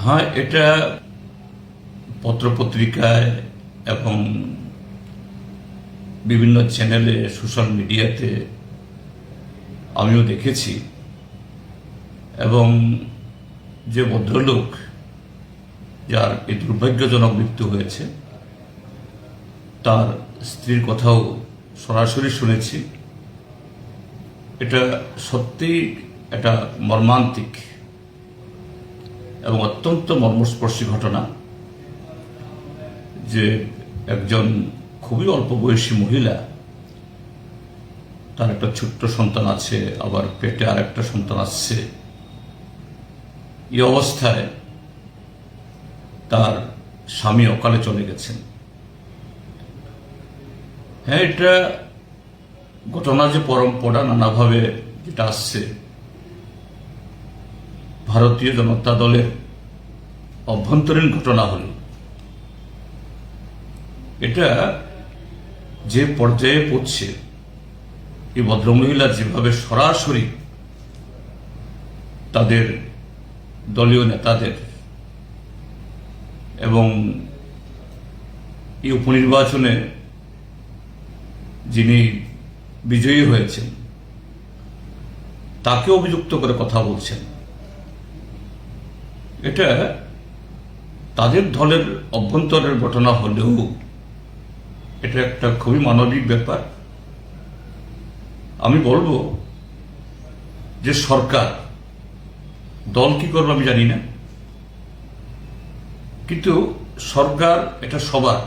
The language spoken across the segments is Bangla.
হ্যাঁ, এটা পত্রপত্রিকায় এবং বিভিন্ন চ্যানেলে, সোশ্যাল মিডিয়াতে আমিও দেখেছি। এবং যে ভদ্রলোক যার এই দুর্ভাগ্যজনক মৃত্যু হয়েছে, তার স্ত্রীর কথাও সরাসরি শুনেছি। এটা সত্যিই একটা মর্মান্তিক এবং অত্যন্ত মর্মস্পর্শী ঘটনা যে একজন খুবই অল্প বয়সী মহিলা, তার একটা ছোট্ট সন্তান আছে, আবার পেটে আর একটা সন্তান আসছে। এই অবস্থায় তার স্বামী অকালে চলে গেছেন। হ্যাঁ, এটা ঘটনা যে পরম্পরা নানাভাবে যেটা আসছে, ভারতীয় জনতা দলের অভ্যন্তরীণ ঘটনা হল এটা যে পর্যায়ে পড়ছে, এই ভদ্রমহিলা যেভাবে সরাসরি তাদের দলীয় নেতাদের এবং এই উপনির্বাচনে যিনি বিজয়ী হয়েছেন তাকে অভিযুক্ত করে কথা বলছেন, এটা তাদের দলের অভ্যন্তরের ঘটনা হলেও এটা একটা খুবই মানবিক ব্যাপার। আমি বলবো যে সরকার, দল কি করবে আমি জানি না, কিন্তু সরকার এটা সবার,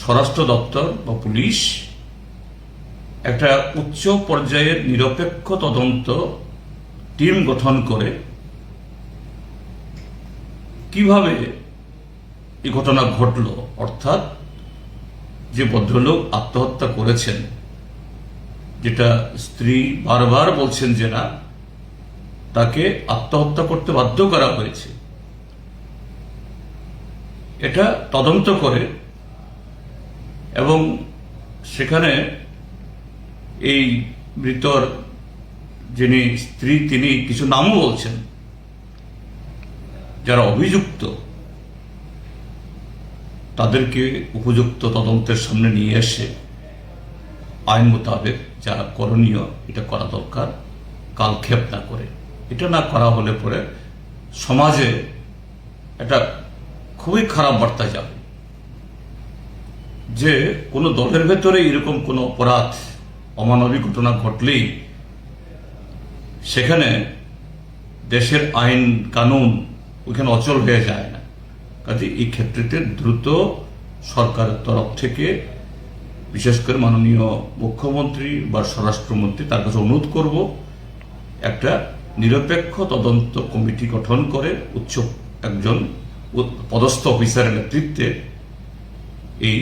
স্বরাষ্ট্র দপ্তর বা পুলিশ একটা উচ্চ পর্যায়ের নিরপেক্ষ তদন্ত টিম গঠন করে কিভাবে এই ঘটনা ঘটল, অর্থাৎ যে ভদ্রলোক আত্মহত্যা করেছেন, যেটা স্ত্রী বারবার বলছেন যে না, তাকে আত্মহত্যা করতে বাধ্য করা হয়েছে, এটা তদন্ত করে এবং সেখানে এই মৃতর যিনি স্ত্রী তিনি কিছু নামও বলছেন, যারা অভিযুক্ত তাদেরকে উপযুক্ত তদন্তের সামনে নিয়ে এসে আইন মোতাবেক যা করণীয় এটা করা দরকার, কালক্ষেপ না করে। এটা না করা হলে পরে সমাজে এটা খুবই খারাপ বার্তা যাবে যে কোনো দলের ভেতরে এরকম কোনো অপরাধ, অমানবিক ঘটনা ঘটলেই সেখানে দেশের আইন কানুন ওইখানে অচল হয়ে যায় না। কাজে এই ক্ষেত্রে দ্রুত সরকারের তরফ থেকে, বিশেষ করে মাননীয় মুখ্যমন্ত্রী বা স্বরাষ্ট্রমন্ত্রী, তার কাছে অনুরোধ করব একটা নিরপেক্ষ তদন্ত কমিটি গঠন করে উচ্চ একজন পদস্থ অফিসারের নেতৃত্বে এই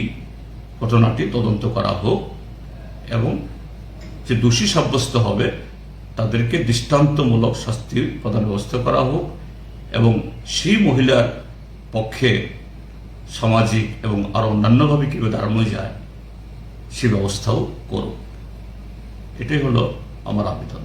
ঘটনাটি তদন্ত করা হোক এবং যে দোষী সাব্যস্ত হবে তাদেরকে দৃষ্টান্তমূলক শাস্তি প্রদান ব্যবস্থা করা হোক এবং সেই মহিলার পক্ষে সামাজিক এবং আরো অন্যান্যভাবে কীভাবে দাঁড়ানো যায় সে ব্যবস্থাও করুক। এটাই হলো আমার আবেদন।